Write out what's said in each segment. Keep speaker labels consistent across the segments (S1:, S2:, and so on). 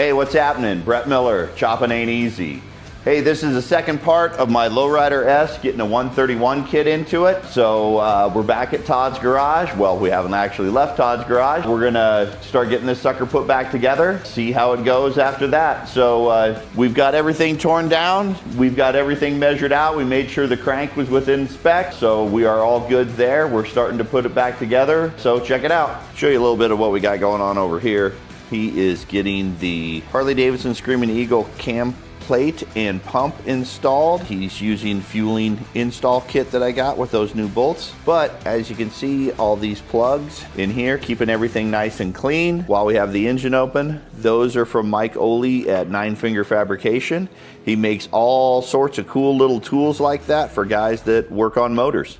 S1: Hey, what's happening? Brett Miller, Choppin' Ain't Easy. Hey, this is the second part of my Lowrider S getting a 131 kit into it. So we're back at Todd's garage. Well, we haven't actually left Todd's garage. We're gonna start getting this sucker put back together, see how it goes after that. So we've got everything torn down. We've got everything measured out. We made sure the crank was within spec. So we are all good there. We're starting to put it back together. So check it out. Show you a little bit of what we got going on over here. He is getting the Harley-Davidson Screaming Eagle cam plate and pump installed. He's using fueling install kit that I got with those new bolts. But as you can see, all these plugs in here, keeping everything nice and clean while we have the engine open. Those are from Mike Oley at Nine Finger Fabrication. He makes all sorts of cool little tools like that for guys that work on motors.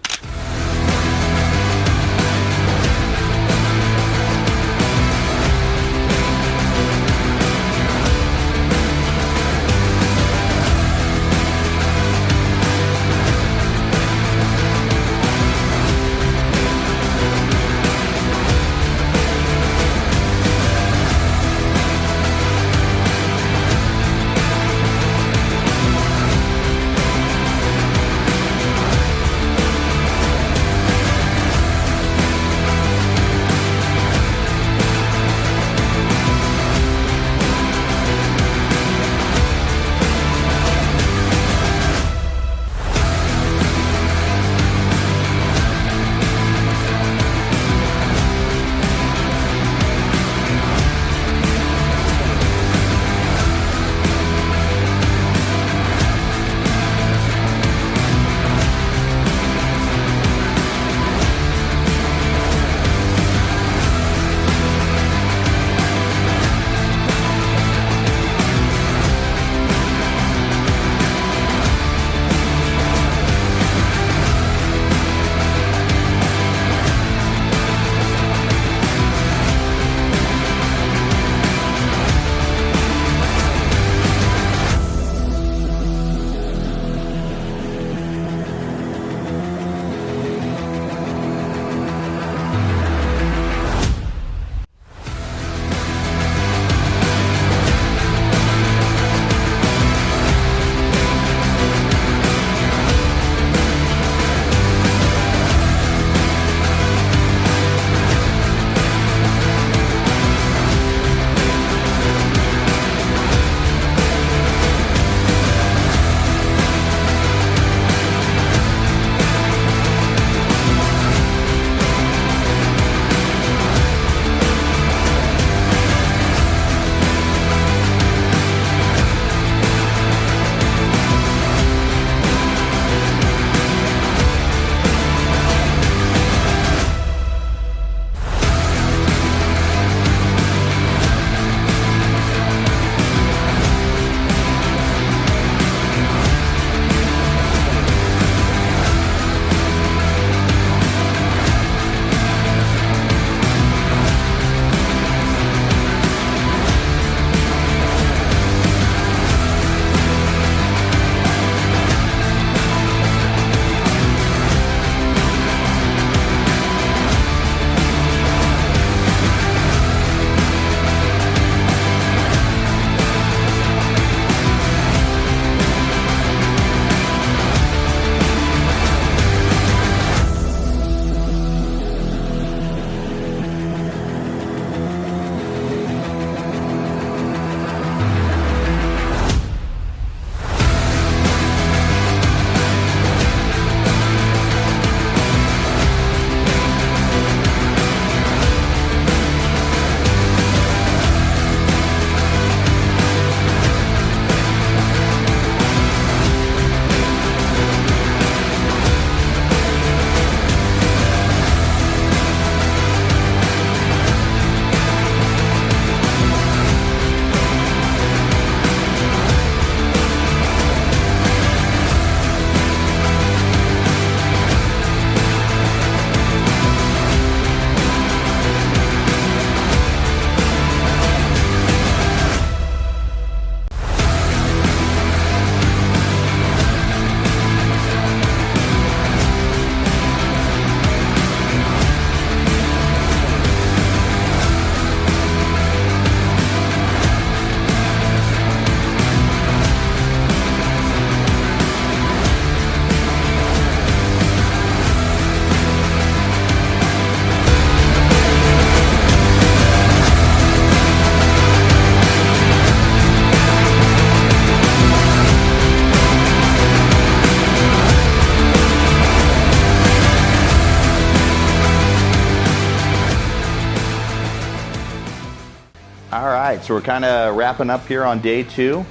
S1: right, so we're kind of wrapping up here on day 2. You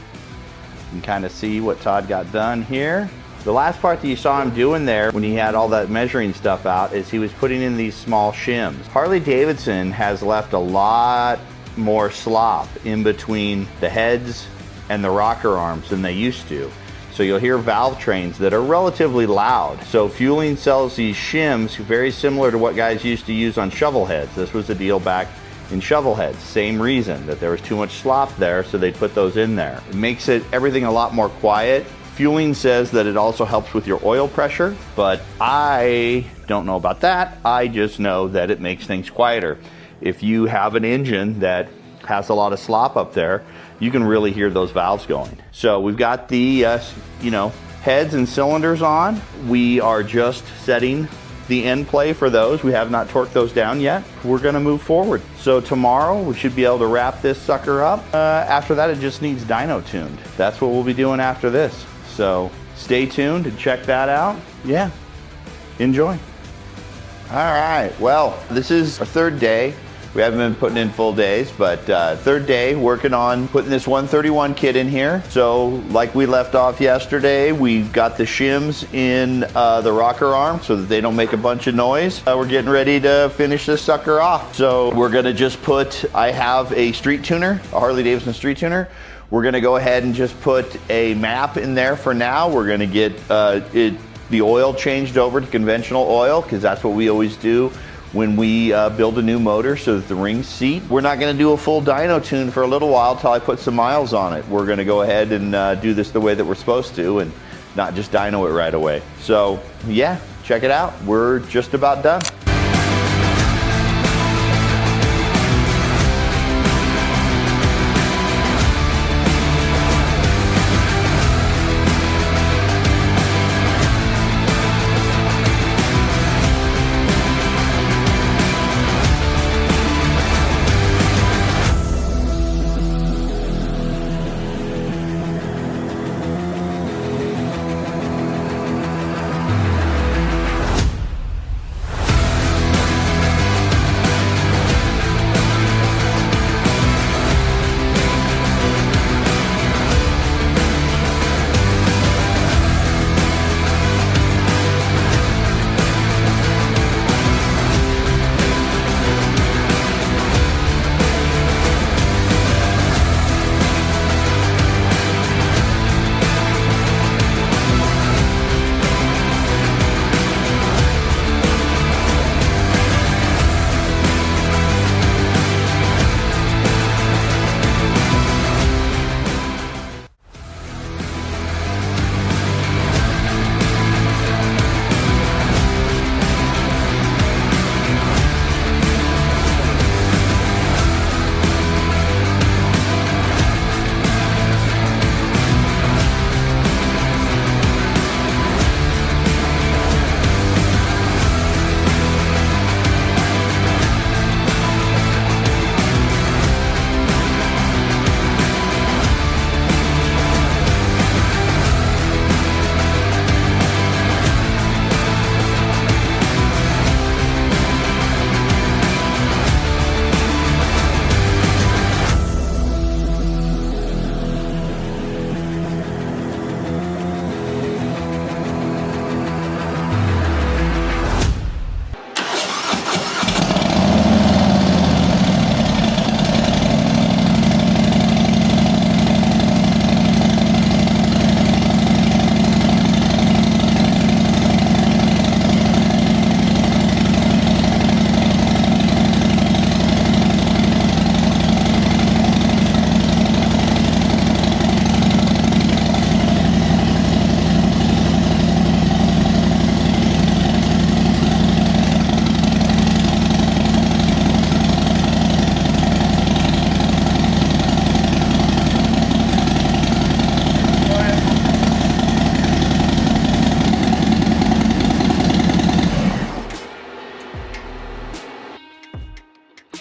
S1: can kind of see what Todd got done here. The last part that you saw him doing there when he had all that measuring stuff out is he was putting in these small shims. Harley-Davidson has left a lot more slop in between the heads and the rocker arms than they used to. So you'll hear valve trains that are relatively loud. So Fueling sells these shims very similar to what guys used to use on shovel heads. This was the deal back in shovel heads. Same reason, that there was too much slop there, so they put those in there. It makes everything a lot more quiet. Fueling says that it also helps with your oil pressure, but I don't know about that. I just know that it makes things quieter. If you have an engine that has a lot of slop up there, you can really hear those valves going. So we've got the heads and cylinders on. We are just setting the end play for those. We have not torqued those down yet. We're gonna move forward. So tomorrow we should be able to wrap this sucker up. After that, it just needs dyno tuned. That's what we'll be doing after this. So stay tuned and check that out. Yeah, enjoy. All right, well, this is our 3rd day. We haven't been putting in full days, but 3rd day working on putting this 131 kit in here. So like we left off yesterday, we got the shims in the rocker arm so that they don't make a bunch of noise. We're getting ready to finish this sucker off. So we're gonna just I have a street tuner, a Harley-Davidson street tuner. We're gonna go ahead and just put a map in there for now. We're gonna get the oil changed over to conventional oil, because that's what we always do when we build a new motor, so that the rings seat. We're not gonna do a full dyno tune for a little while till I put some miles on it. We're gonna go ahead and do this the way that we're supposed to and not just dyno it right away. So yeah, check it out. We're just about done.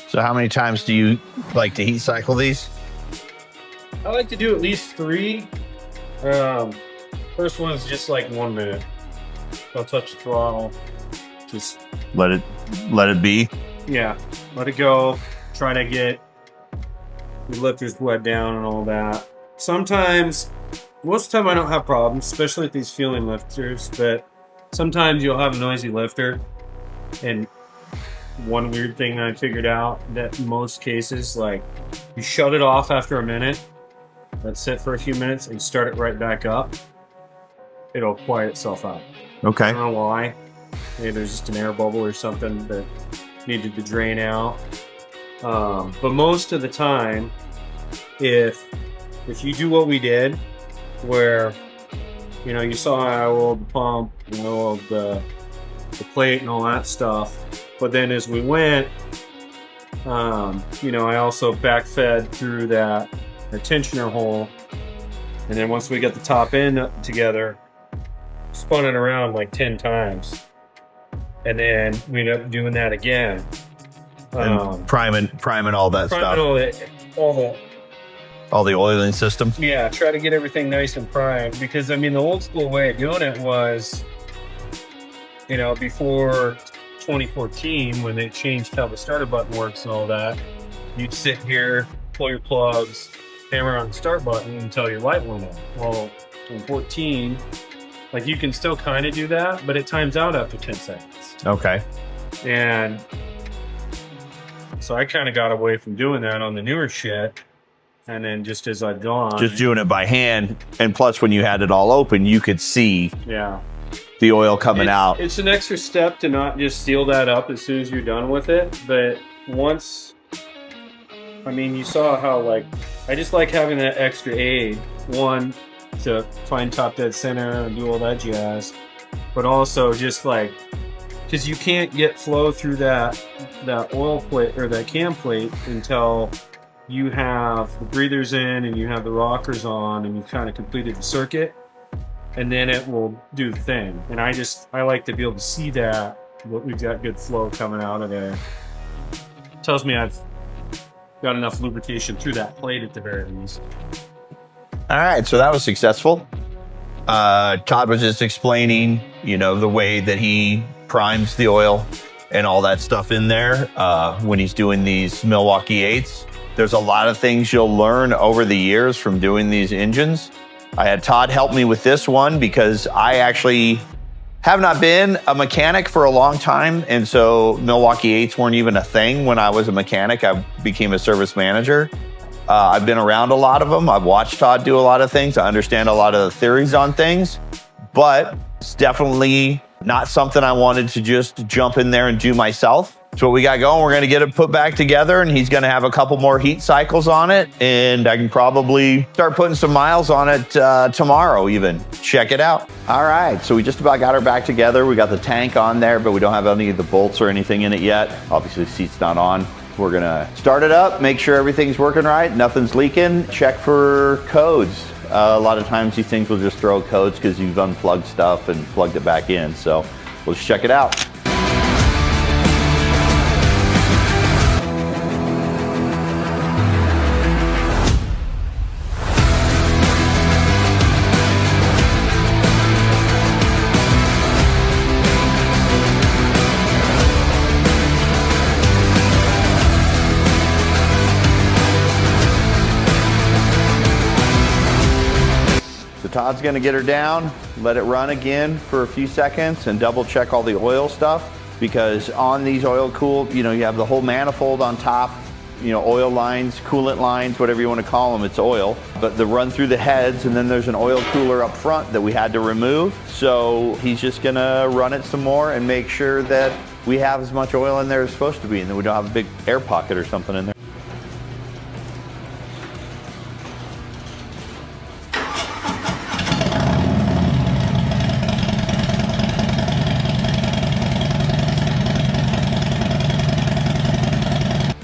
S1: So how many times do you like to heat cycle these?
S2: I like to do at least 3. First one is just like 1 minute. I'll touch the throttle. Just
S1: let it be.
S2: Yeah, let it go. Try to get the lifter's bled down and all that. Sometimes, most of the time I don't have problems, especially with these fueling lifters, but sometimes you'll have a noisy lifter. And one weird thing I figured out that in most cases, like you shut it off after a minute, let it sit for a few minutes and start it right back up, it'll quiet itself out.
S1: Okay.
S2: I don't know why. Maybe there's just an air bubble or something that needed to drain out. But most of the time, if you do what we did, where you saw how I oiled the pump, oiled the plate and all that stuff, but then as we went, I also backfed through that tensioner hole, and then once we got the top end together, spun it around like 10 times, and then we ended up doing that again.
S1: And priming all that stuff. All the oiling system.
S2: Yeah, try to get everything nice and primed, because the old school way of doing it was, before 2014, when they changed how the starter button works and all that, you'd sit here, pull your plugs, hammer on the start button until your light went on. Well, in 14, you can still kind of do that, but it times out after 10 seconds.
S1: Okay.
S2: And so I kind of got away from doing that on the newer shit. And then just as I'd gone,
S1: just doing it by hand, and plus when you had it all open, you could see the oil coming out.
S2: It's an extra step to not just seal that up as soon as you're done with it, but once, you saw how I just like having that extra aid, one, to find top dead center and do all that jazz, but also just because you can't get flow through that oil plate or that cam plate until you have the breathers in and you have the rockers on and you've kind of completed the circuit, and then it will do the thing. And I like to be able to see that we've got good flow coming out of there. Tells me I've got enough lubrication through that plate at the very least.
S1: All right, so that was successful. Todd was just explaining, the way that he primes the oil and all that stuff in there when he's doing these Milwaukee 8s. There's a lot of things you'll learn over the years from doing these engines. I had Todd help me with this one because I actually have not been a mechanic for a long time, and so Milwaukee 8s weren't even a thing when I was a mechanic. I became a service manager. I've been around a lot of them. I've watched Todd do a lot of things. I understand a lot of the theories on things, but it's definitely not something I wanted to just jump in there and do myself. So what we got going, we're going to get it put back together, and he's going to have a couple more heat cycles on it, and I can probably start putting some miles on it tomorrow even. Check it out. All right, so we just about got her back together. We got the tank on there, but we don't have any of the bolts or anything in it yet. Obviously the seat's not on. We're gonna start it up, make sure everything's working right, nothing's leaking, check for codes. A lot of times these things will just throw codes because you've unplugged stuff and plugged it back in. So let's check it out. Todd's gonna get her down, let it run again for a few seconds and double check all the oil stuff, because on these oil cooled, you have the whole manifold on top, oil lines, coolant lines, whatever you want to call them, it's oil. But the run through the heads, and then there's an oil cooler up front that we had to remove. So he's just gonna run it some more and make sure that we have as much oil in there as supposed to be, and then we don't have a big air pocket or something in there.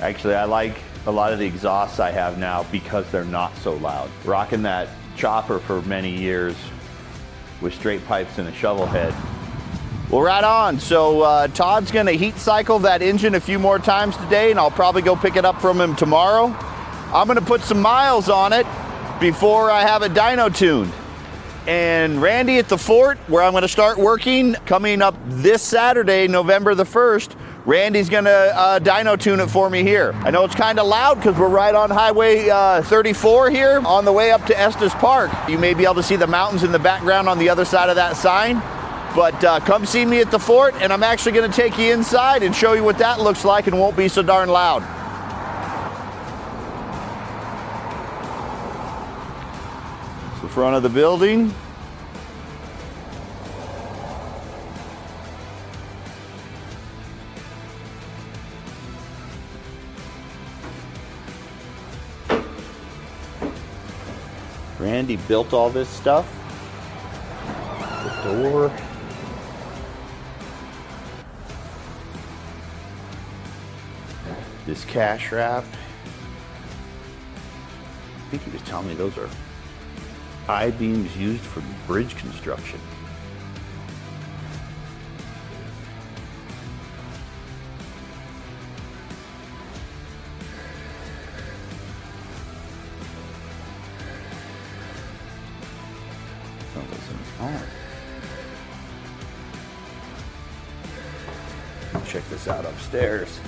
S1: Actually, I like a lot of the exhausts I have now because they're not so loud. Rocking that chopper for many years with straight pipes and a shovel head. Well, right on. So Todd's gonna heat cycle that engine a few more times today, and I'll probably go pick it up from him tomorrow. I'm gonna put some miles on it before I have a dyno tuned. And Randy at the fort, where I'm gonna start working, coming up this Saturday, November the 1st, Randy's gonna dyno tune it for me here. I know it's kind of loud because we're right on Highway 34 here on the way up to Estes Park. You may be able to see the mountains in the background on the other side of that sign. But come see me at the fort, and I'm actually gonna take you inside and show you what that looks like and won't be so darn loud. It's the front of the building. Randy built all this stuff. The door. This cash wrap. I think he was telling me those are I-beams used for bridge construction. Sounds like something's smaller. Check this out upstairs.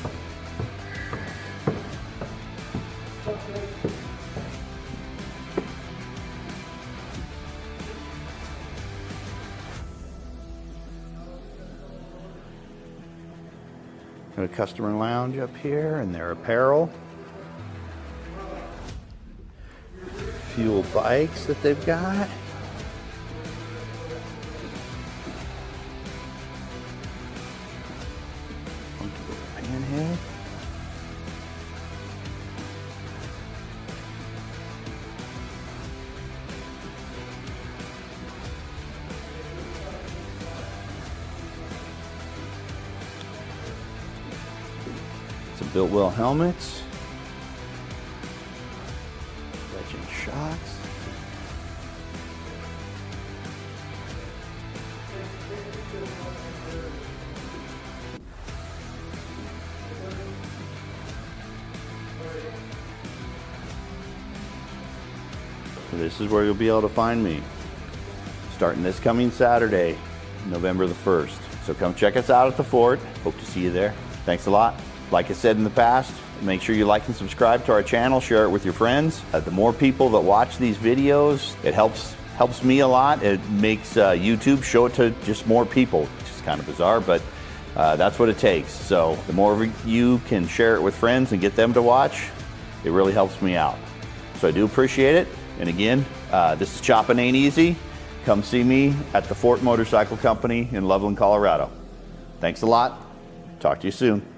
S1: Got a customer lounge up here and their apparel. Fuel bikes that they've got. Panhead. Some built well helmets. Legend shocks. So this is where you'll be able to find me. Starting this coming Saturday, November the 1st. So come check us out at the fort. Hope to see you there. Thanks a lot. Like I said in the past, make sure you like and subscribe to our channel, share it with your friends. The more people that watch these videos, it helps me a lot. It makes YouTube show it to just more people, which is kind of bizarre, but that's what it takes. So the more you can share it with friends and get them to watch, it really helps me out. So I do appreciate it. And again, this is Choppin' Ain't Easy. Come see me at the Fort Motorcycle Company in Loveland, Colorado. Thanks a lot. Talk to you soon.